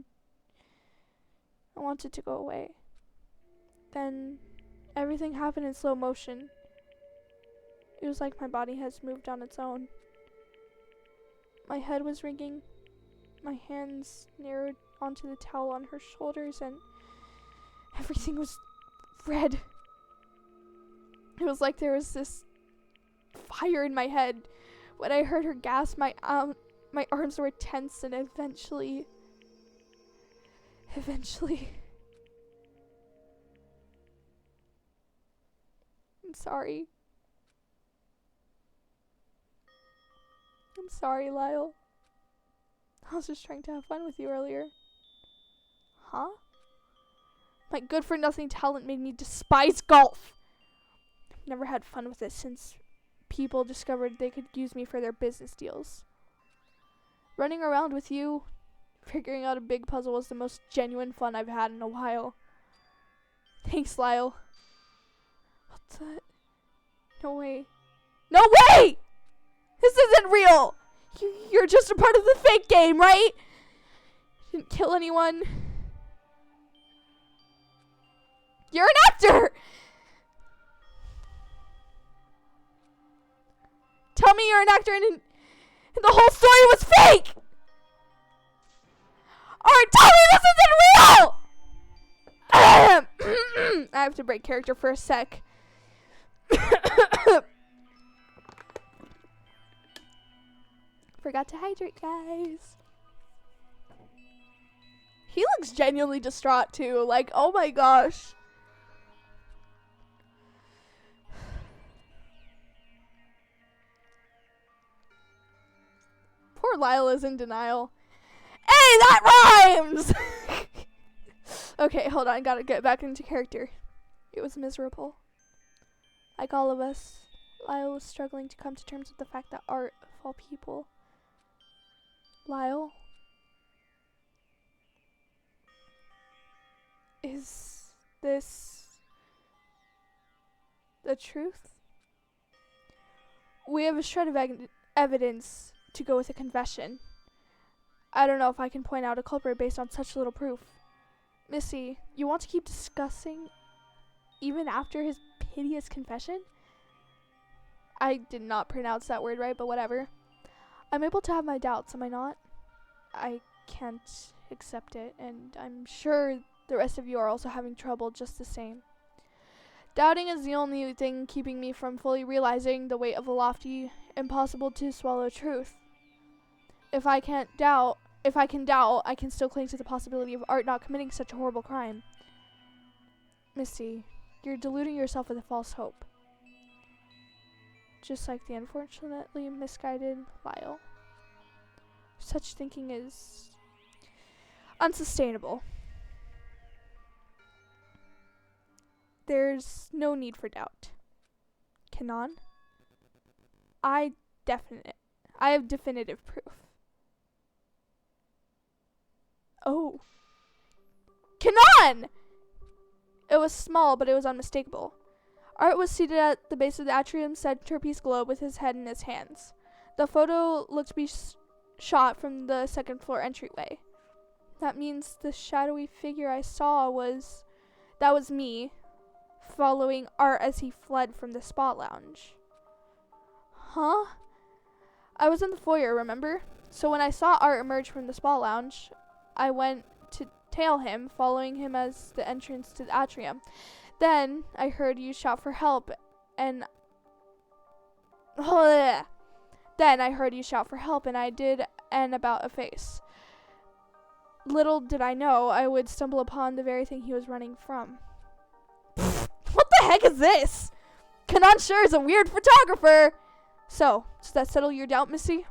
wanted to go away. Then everything happened in slow motion. It was like my body has moved on its own. My head was ringing. My hands narrowed onto the towel on her shoulders, and everything was red. It was like there was this fire in my head. When I heard her gasp, my arms were tense, and eventually, I'm sorry. I'm sorry, Lyle. I was just trying to have fun with you earlier. Huh? My good-for-nothing talent made me despise golf. I've never had fun with it since people discovered they could use me for their business deals. Running around with you, figuring out a big puzzle was the most genuine fun I've had in a while. Thanks, Lyle. What's that? No way. No way! This isn't real! You're just a part of the fake game, right? You didn't kill anyone. You're an actor! Tell me you're an actor and the whole story was fake! Art, tell me this isn't real! I have to break character for a sec. Forgot to hydrate, guys. He looks genuinely distraught too. Like, oh my gosh. Poor Lyle is in denial. Hey, that rhymes! Okay, hold on. Gotta get back into character. It was miserable. Like all of us, Lyle was struggling to come to terms with the fact that Art, of all people... Lyle? Is this the truth? We have a shred of evidence to go with a confession. I don't know if I can point out a culprit based on such little proof. Missy, you want to keep discussing even after his piteous confession? I did not pronounce that word right, but whatever. I'm able to have my doubts, am I not? I can't accept it, and I'm sure the rest of you are also having trouble just the same. Doubting is the only thing keeping me from fully realizing the weight of a lofty, impossible to swallow truth. If I can doubt, I can still cling to the possibility of Art not committing such a horrible crime. Missy, you're deluding yourself with a false hope. Just like the unfortunately misguided Lyle. Such thinking is unsustainable. There's no need for doubt. Kanon? I have definitive proof. Oh. Kanon! It was small, but it was unmistakable. Art was seated at the base of the atrium's centerpiece globe with his head in his hands. The photo looked to be shot from the second floor entryway. That means the shadowy figure I saw was me, following Art as he fled from the spa lounge. Huh? I was in the foyer, remember? So when I saw Art emerge from the spa lounge, I went to tail him, following him as the entrance to the atrium. Then I heard you shout for help, and I did an about a face. Little did I know I would stumble upon the very thing he was running from. What the heck is this? Kanon sure is a weird photographer. So, does that settle your doubt, Missy?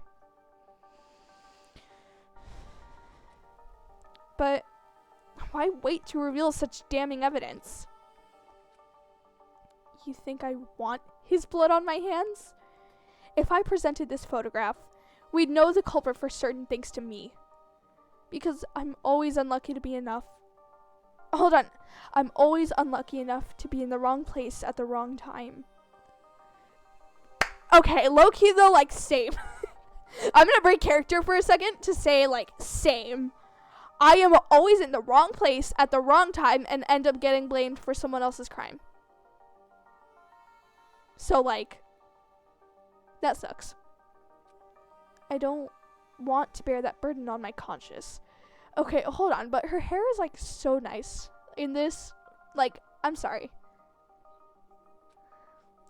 But why wait to reveal such damning evidence? You think I want his blood on my hands? If I presented this photograph, we'd know the culprit for certain thanks to me. Because I'm always unlucky to be enough. Hold on. I'm always unlucky enough to be in the wrong place at the wrong time. Okay, low-key though, like, same. I'm gonna break character for a second to say, like, same. I am always in the wrong place at the wrong time and end up getting blamed for someone else's crime. So, like, that sucks. I don't want to bear that burden on my conscience. Okay, hold on, but her hair is, like, so nice in this. Like, I'm sorry.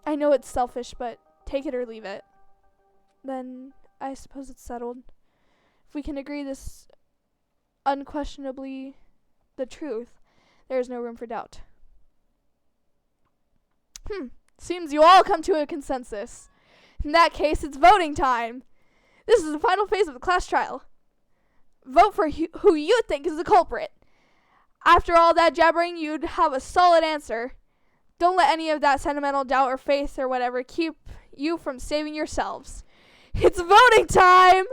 I know it's selfish, but take it or leave it. Then I suppose it's settled. If we can agree this unquestionably the truth, there is no room for doubt. Seems you all come to a consensus. In that case, it's voting time. This is the final phase of the class trial. Vote for who you think is the culprit. After all that jabbering, you'd have a solid answer. Don't let any of that sentimental doubt or faith or whatever keep you from saving yourselves. It's voting time!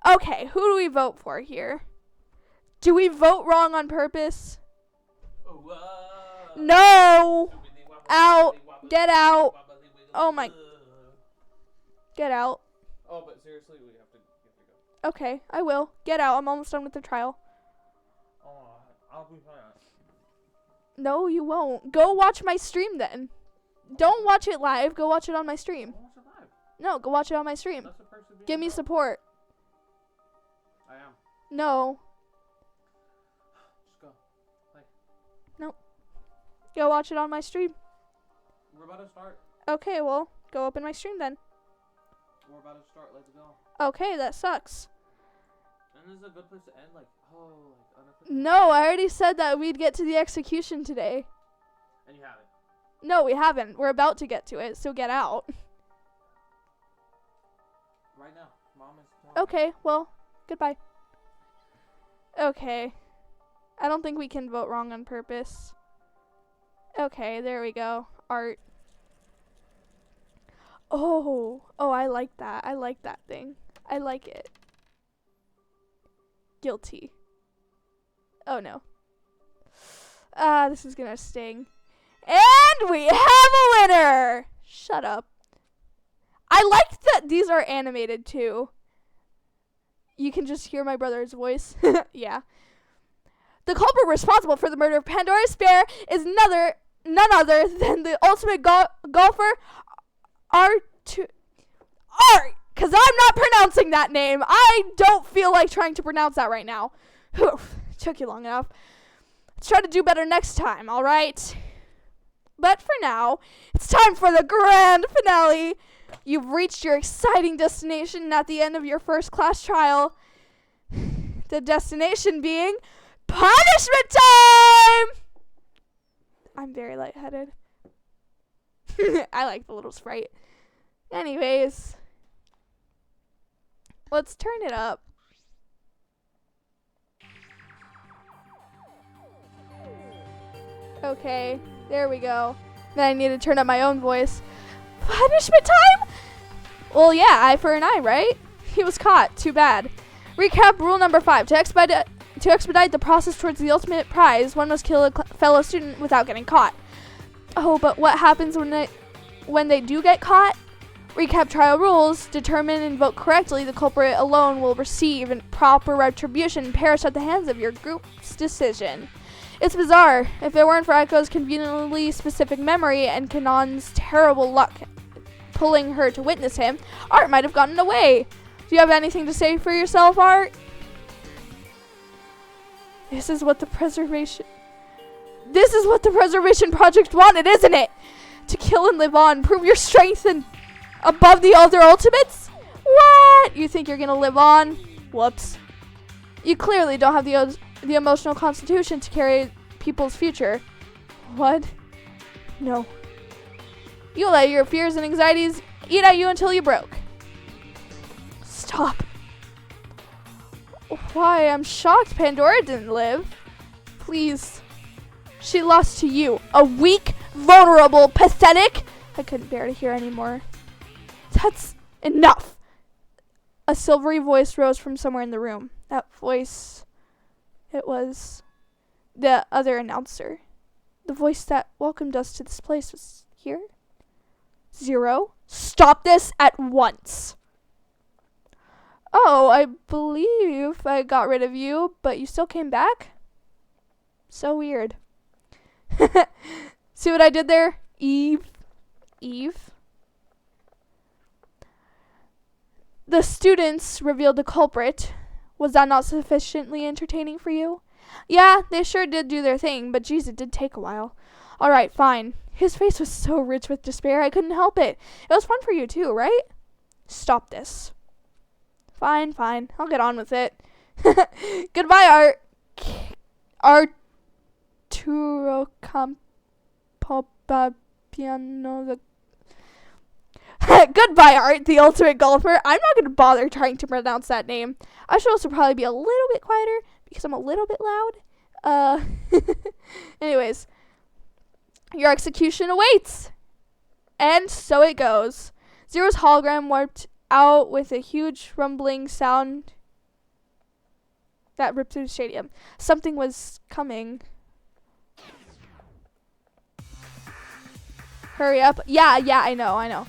Okay, who do we vote for here? Do we vote wrong on purpose? No! Out! Get out! Oh my... Get out. Oh, but seriously, we have to go. Okay, I will. Get out. I'm almost done with the trial. Oh, I'll be fine. No, you won't. Go watch my stream then. Don't watch it live. Go watch it on my stream. I'll watch it live. No, go watch it on my stream. That's the person being Give me involved. support. I am. No. Just go. Like, Go watch it on my stream. we're about to start. Okay, well, go open my stream then. We're about to start. Let's go. Okay, that sucks. And this is a good place to end. Like, unofficial. No, I already said that we'd get to the execution today. And you haven't. No, we haven't. We're about to get to it, so get out. Right now. Mom is talking. Okay, well, goodbye. Okay. I don't think we can vote wrong on purpose. Okay, there we go. Art. Oh, I like that. I like that thing. I like it. Guilty. Oh no. This is gonna sting. And we have a winner! Shut up. I like that these are animated too. You can just hear my brother's voice. Yeah. The culprit responsible for the murder of Pandora's Bear is none other than the ultimate golfer, because I'm not pronouncing that name. I don't feel like trying to pronounce that right now. Took you long enough. Let's try to do better next time, alright? But for now, it's time for the grand finale. You've reached your exciting destination at the end of your first class trial. The destination being punishment time! I'm very lightheaded. I like the little sprite. Anyways, let's turn it up. Okay, there we go. Then I need to turn up my own voice. Punishment time? Well, yeah, eye for an eye, right? He was caught. Too bad. Recap rule number 5. To expedite the process towards the ultimate prize, one must kill a fellow student without getting caught. Oh, but what happens when they do get caught? Recap trial rules. Determine and vote correctly. The culprit alone will receive proper retribution and perish at the hands of your group's decision. It's bizarre. If it weren't for Echo's conveniently specific memory and Kanon's terrible luck pulling her to witness him, Art might have gotten away. Do you have anything to say for yourself, Art? This is what the Preservation Project wanted, isn't it? To kill and live on, prove your strength and above the other ultimates? What? You think you're gonna live on? Whoops. You clearly don't have the emotional constitution to carry people's future. What? No. You let your fears and anxieties eat at you until you broke. Stop. Why, I'm shocked Pandora didn't live. Please. She lost to you. A weak, vulnerable, pathetic. I couldn't bear to hear anymore. That's enough. A silvery voice rose from somewhere in the room. That voice, it was the other announcer. The voice that welcomed us to this place was here. Zero, stop this at once. Oh, I believe I got rid of you, but you still came back? So weird. See what I did there? Eve. The students revealed the culprit. Was that not sufficiently entertaining for you? Yeah, they sure did do their thing, but geez, it did take a while. Alright, fine. His face was so rich with despair, I couldn't help it. It was fun for you too, right? Stop this. Fine. I'll get on with it. Goodbye, Arturo Campopiano. Goodbye, Art, the ultimate golfer. I'm not going to bother trying to pronounce that name. I should also probably be a little bit quieter because I'm a little bit loud. Anyways, your execution awaits. And so it goes. Zero's hologram warped out with a huge rumbling sound that ripped through the stadium. Something was coming. Hurry up. Yeah, I know.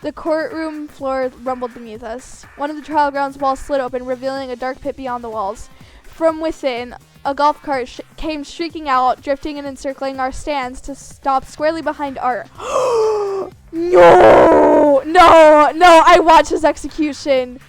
The courtroom floor rumbled beneath us. One of the trial grounds walls slid open, revealing a dark pit beyond the walls. From within, a golf cart came shrieking out, drifting and encircling our stands to stop squarely behind Art. No, I watched his execution.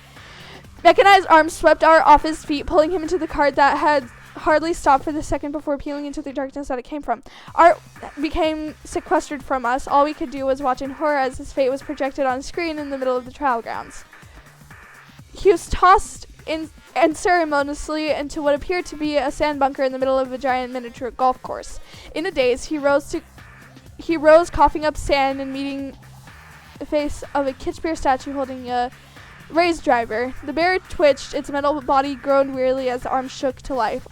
Mechanized arms swept Art off his feet, pulling him into the cart that had hardly stopped for the second before peeling into the darkness that it came from. Art became sequestered from us. All we could do was watch in horror as his fate was projected on screen in the middle of the trial grounds. He was tossed unceremoniously into what appeared to be a sand bunker in the middle of a giant miniature golf course. In a daze, he rose, coughing up sand and meeting the face of a Kitchener statue holding a raised driver. The bear twitched, its metal body groaned wearily as the arms shook to life.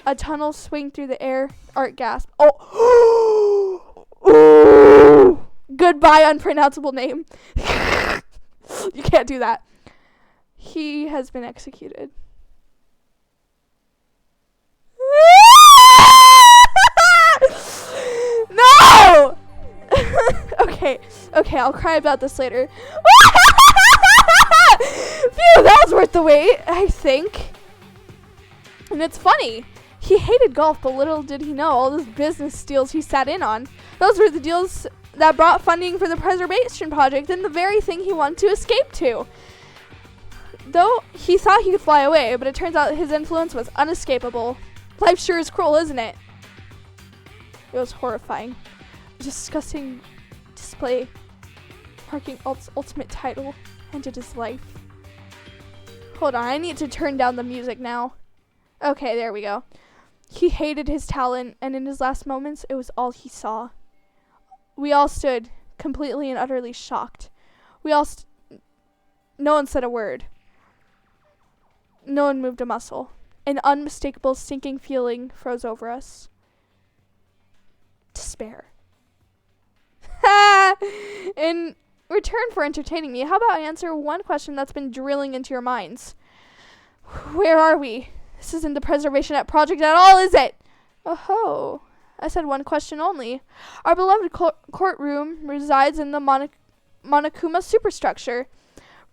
A tunnel swing through the air. Art gasped. Oh! Ooh! Goodbye, unpronounceable name. You can't do that. He has been executed. No! Okay, I'll cry about this later. Phew, that was worth the wait, I think. And it's funny. He hated golf, but little did he know all those business deals he sat in on. Those were the deals that brought funding for the preservation project and the very thing he wanted to escape to. Though he thought he could fly away, but it turns out his influence was unescapable. Life sure is cruel, isn't it? It was horrifying. A disgusting display marking Alt's ultimate title ended his life. Hold on, I need to turn down the music now. Okay, there we go. He hated his talent, and in his last moments, it was all he saw. We all stood, completely and utterly shocked. No one said a word. No one moved a muscle. An unmistakable sinking feeling froze over us. Despair. In return for entertaining me, how about I answer one question that's been drilling into your minds? Where are we? This isn't the Preservation Net project at all, is it? Oh, I said one question only. Our beloved courtroom resides in the Monokuma superstructure.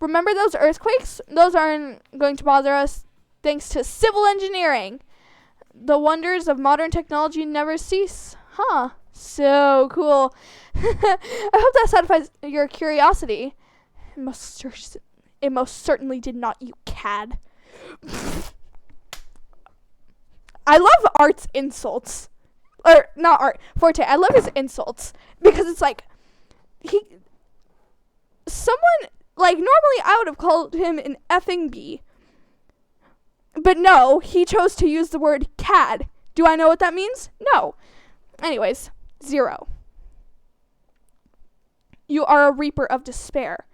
Remember those earthquakes? Those aren't going to bother us thanks to civil engineering. The wonders of modern technology never cease. Huh. So cool. I hope that satisfies your curiosity. It most certainly did not, you cad. I love Art's insults. Or, not Art, Forte. I love his insults. Because it's like, normally I would have called him an effing bee. But no, he chose to use the word cad. Do I know what that means? No. Anyways, 0. You are a reaper of despair.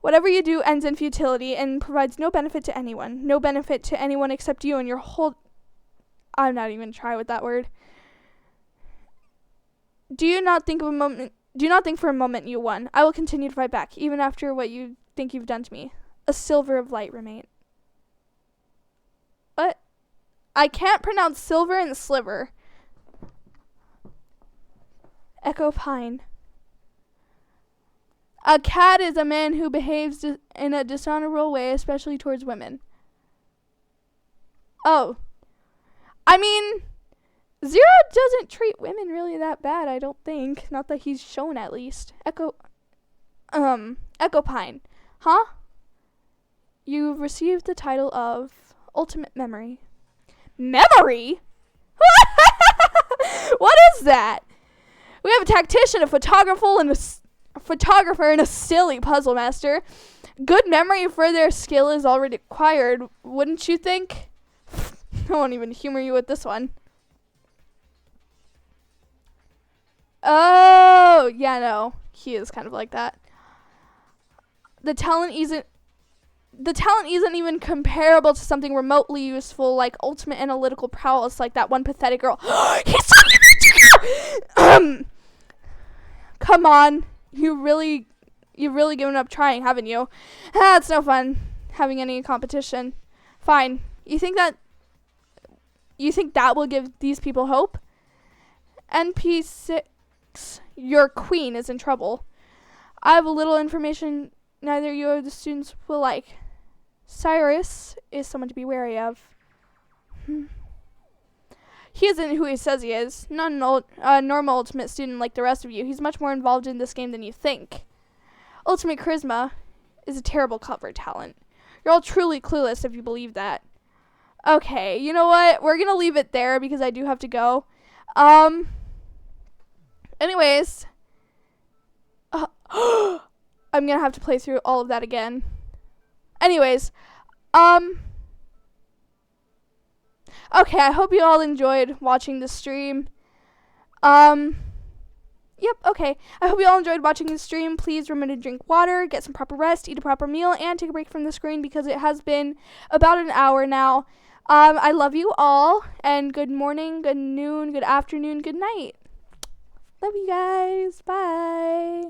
Whatever you do ends in futility and provides no benefit to anyone. No benefit to anyone except you and your whole... I'm not even trying with that word. Do not think for a moment you won. I will continue to fight back, even after what you think you've done to me. A silver of light remain. What? I can't pronounce silver and sliver. Echo Pine. A cad is a man who behaves in a dishonorable way, especially towards women. Oh. I mean, Zero doesn't treat women really that bad, I don't think. Not that he's shown, at least. Echo Pine. Huh? You've received the title of Ultimate Memory. Memory? What is that? We have a tactician, a photographer, and a silly puzzle master. Good memory for their skill is already acquired, wouldn't you think? I won't even humor you with this one. Oh, yeah, no. He is kind of like that. The talent isn't even comparable to something remotely useful like ultimate analytical prowess like that one pathetic girl. He's talking about you! Come on. You've really given up trying, haven't you? It's no fun having any competition. Fine. You think that will give these people hope? NP6, your queen is in trouble. I have a little information neither you or the students will like. Cyrus is someone to be wary of. He isn't who he says he is. Not a normal ultimate student like the rest of you. He's much more involved in this game than you think. Ultimate charisma is a terrible cover talent. You're all truly clueless if you believe that. Okay, you know what? We're gonna leave it there because I do have to go. Anyways. I'm gonna have to play through all of that again. Anyways, okay, I hope you all enjoyed watching the stream. Yep, okay. I hope you all enjoyed watching the stream. Please remember to drink water, get some proper rest, eat a proper meal, and take a break from the screen because it has been about an hour now. I love you all, and good morning, good noon, good afternoon, good night. Love you guys. Bye.